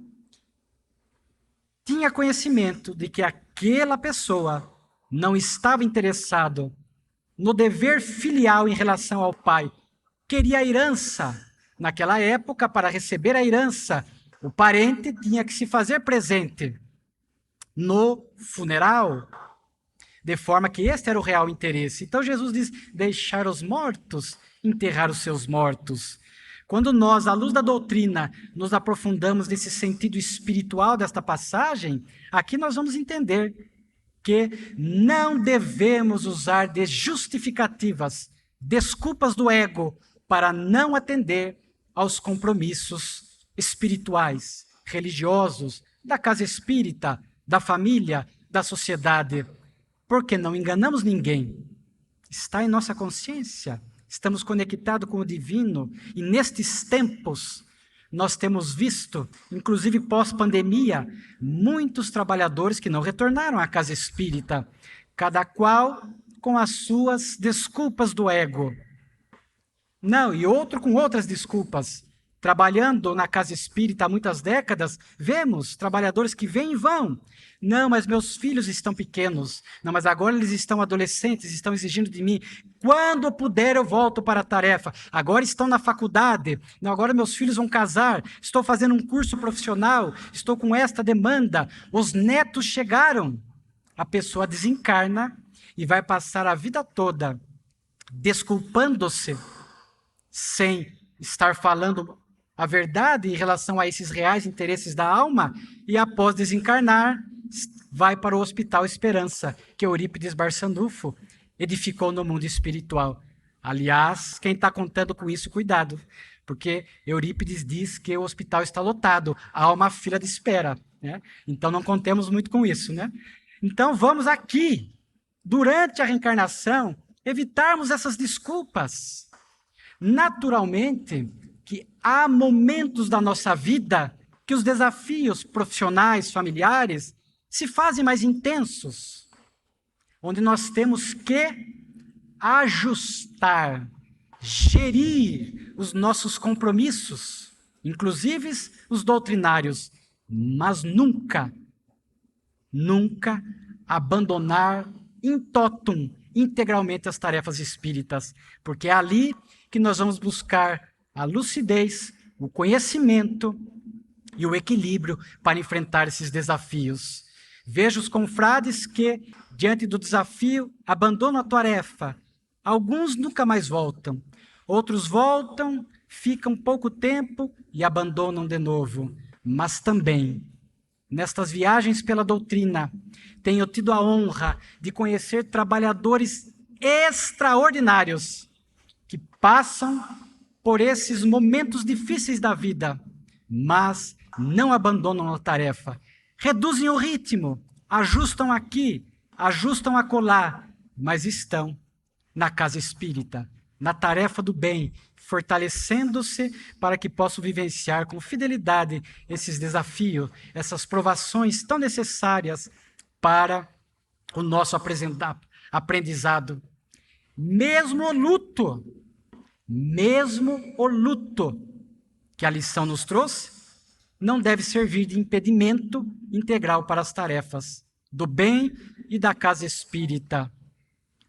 Speaker 2: tinha conhecimento de que aquela pessoa não estava interessado no dever filial em relação ao pai. Queria a herança. Naquela época, para receber a herança, o parente tinha que se fazer presente no funeral, de forma que este era o real interesse. Então Jesus diz, deixar os mortos enterrar os seus mortos. Quando nós, à luz da doutrina, nos aprofundamos nesse sentido espiritual desta passagem, aqui nós vamos entender que não devemos usar de justificativas, desculpas do ego, para não atender aos compromissos espirituais, religiosos, da casa espírita, da família, da sociedade, porque não enganamos ninguém. Está em nossa consciência, estamos conectados com o divino, e nestes tempos nós temos visto, inclusive pós-pandemia, muitos trabalhadores que não retornaram à casa espírita, cada qual com as suas desculpas do ego. Não, e outro com outras desculpas. Trabalhando na casa espírita há muitas décadas, vemos trabalhadores que vêm e vão. Não, mas meus filhos estão pequenos. Não, mas agora eles estão adolescentes, estão exigindo de mim. Quando eu puder, eu volto para a tarefa. Agora estão na faculdade. Não, agora meus filhos vão casar. Estou fazendo um curso profissional. Estou com esta demanda. Os netos chegaram. A pessoa desencarna e vai passar a vida toda desculpando-se, sem estar falando a verdade em relação a esses reais interesses da alma, e após desencarnar, vai para o Hospital Esperança, que Eurípides Barçanufo edificou no mundo espiritual. Aliás, quem está contando com isso, cuidado, porque Eurípides diz que o hospital está lotado, há uma fila de espera, né? Então não contemos muito com isso, né? Então vamos aqui, durante a reencarnação, evitarmos essas desculpas. Naturalmente, que há momentos da nossa vida que os desafios profissionais, familiares, se fazem mais intensos, onde nós temos que ajustar, gerir os nossos compromissos, inclusive os doutrinários, mas nunca abandonar in totum, integralmente as tarefas espíritas, porque é ali que nós vamos buscar a lucidez, o conhecimento e o equilíbrio para enfrentar esses desafios. Vejo os confrades que, diante do desafio, abandonam a tarefa. Alguns nunca mais voltam. Outros voltam, ficam pouco tempo e abandonam de novo. Mas também, nestas viagens pela doutrina, tenho tido a honra de conhecer trabalhadores extraordinários que passam por esses momentos difíceis da vida, mas não abandonam a tarefa. Reduzem o ritmo, ajustam aqui, ajustam acolá, mas estão na casa espírita, na tarefa do bem, fortalecendo-se para que possam vivenciar com fidelidade esses desafios, essas provações tão necessárias para o nosso aprendizado. Mesmo o luto que a lição nos trouxe, não deve servir de impedimento integral para as tarefas do bem e da casa espírita.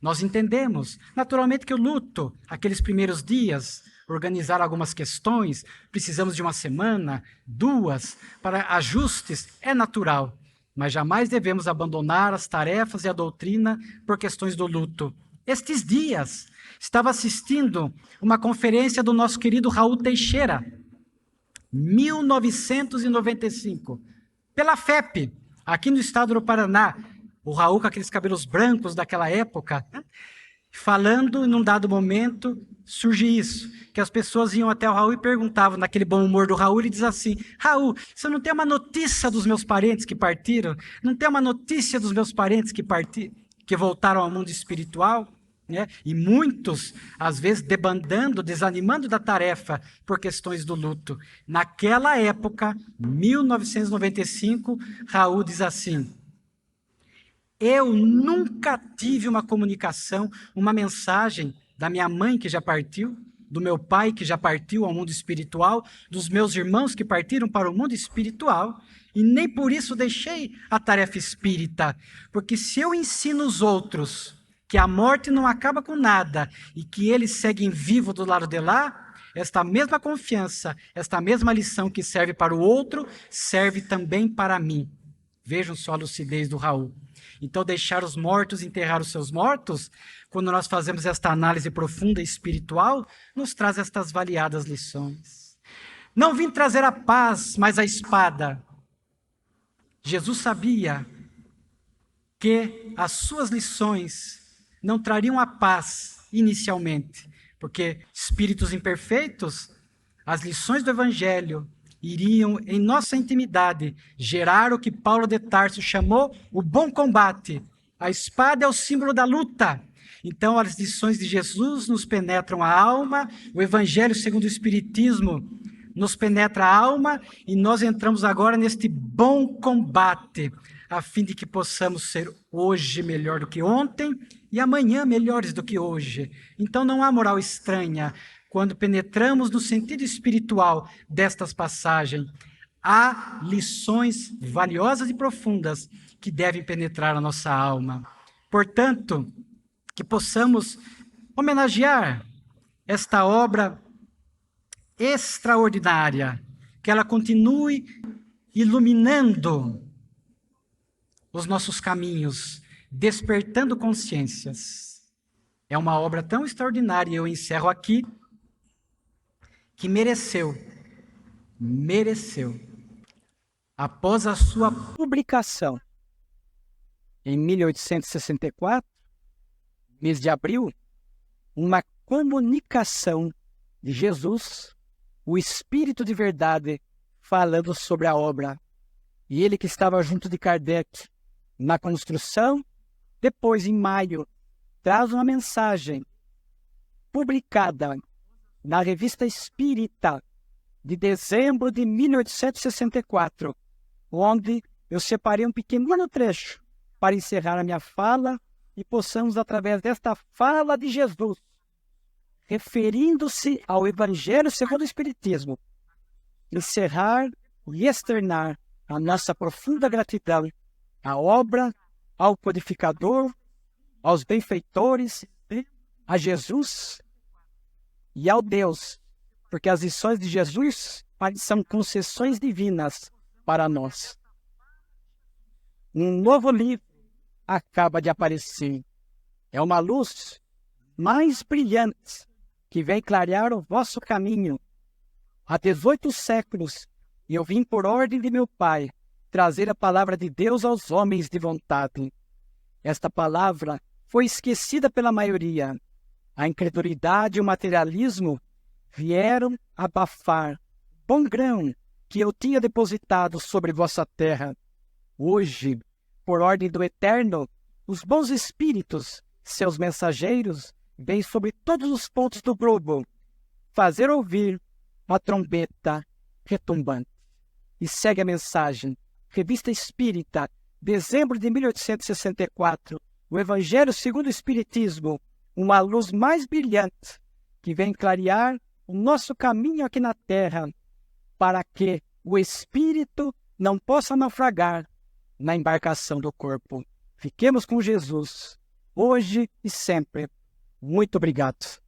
Speaker 2: Nós entendemos, naturalmente, que o luto, aqueles primeiros dias, organizar algumas questões, precisamos de uma semana, 2, para ajustes, é natural, mas jamais devemos abandonar as tarefas e a doutrina por questões do luto. Estes dias, estava assistindo uma conferência do nosso querido Raul Teixeira, 1995, pela FEP, aqui no estado do Paraná. O Raul com aqueles cabelos brancos daquela época, né? Falando, num dado momento, surge isso, que as pessoas iam até o Raul e perguntavam, naquele bom humor do Raul, ele diz assim: Raul, você não tem uma notícia dos meus parentes que partiram? Não tem uma notícia dos meus parentes que voltaram ao mundo espiritual? Né? E muitos, às vezes, debandando, desanimando da tarefa por questões do luto. Naquela época, 1995, Raul diz assim: eu nunca tive uma comunicação, uma mensagem da minha mãe que já partiu, do meu pai que já partiu ao mundo espiritual, dos meus irmãos que partiram para o mundo espiritual, e nem por isso deixei a tarefa espírita, porque se eu ensino os outros que a morte não acaba com nada e que eles seguem vivos do lado de lá, esta mesma confiança, esta mesma lição que serve para o outro, serve também para mim. Vejam só a lucidez do Raul. Então, deixar os mortos enterrar os seus mortos, quando nós fazemos esta análise profunda e espiritual, nos traz estas variadas lições. Não vim trazer a paz, mas a espada. Jesus sabia que as suas lições não trariam a paz inicialmente, porque espíritos imperfeitos, as lições do Evangelho iriam, em nossa intimidade, gerar o que Paulo de Tarso chamou o bom combate. A espada é o símbolo da luta. Então, as lições de Jesus nos penetram a alma, o Evangelho segundo o Espiritismo nos penetra a alma, e nós entramos agora neste bom combate, a fim de que possamos ser hoje melhor do que ontem e amanhã melhores do que hoje. Então, não há moral estranha. quando penetramos no sentido espiritual destas passagens, há lições valiosas e profundas que devem penetrar a nossa alma. Portanto, que possamos homenagear esta obra extraordinária, que ela continue iluminando os nossos caminhos, despertando consciências. É uma obra tão extraordinária, e eu encerro aqui, que mereceu, após a sua
Speaker 3: publicação em 1864, mês de abril, uma comunicação de Jesus, o Espírito de Verdade, falando sobre a obra. E ele que estava junto de Kardec na construção, depois, em maio, traz uma mensagem publicada na Revista Espírita de dezembro de 1864, onde eu separei um pequeno trecho para encerrar a minha fala e possamos, através desta fala de Jesus, referindo-se ao Evangelho segundo o Espiritismo, encerrar e externar a nossa profunda gratidão à obra, ao codificador, aos benfeitores, a Jesus e ao Deus, porque as lições de Jesus são concessões divinas para nós. Um novo livro acaba de aparecer. É uma luz mais brilhante que vem clarear o vosso caminho. Há 18 séculos eu vim por ordem de meu Pai trazer a palavra de Deus aos homens de vontade. Esta palavra foi esquecida pela maioria. A incredulidade e o materialismo vieram abafar bom grão que eu tinha depositado sobre vossa terra. Hoje, por ordem do Eterno, os bons espíritos, seus mensageiros, vêm sobre todos os pontos do globo fazer ouvir a trombeta retumbante. E segue a mensagem. Revista Espírita, dezembro de 1864, o Evangelho segundo o Espiritismo, uma luz mais brilhante que vem clarear o nosso caminho aqui na Terra, para que o Espírito não possa naufragar na embarcação do corpo. Fiquemos com Jesus, hoje e sempre. Muito obrigado.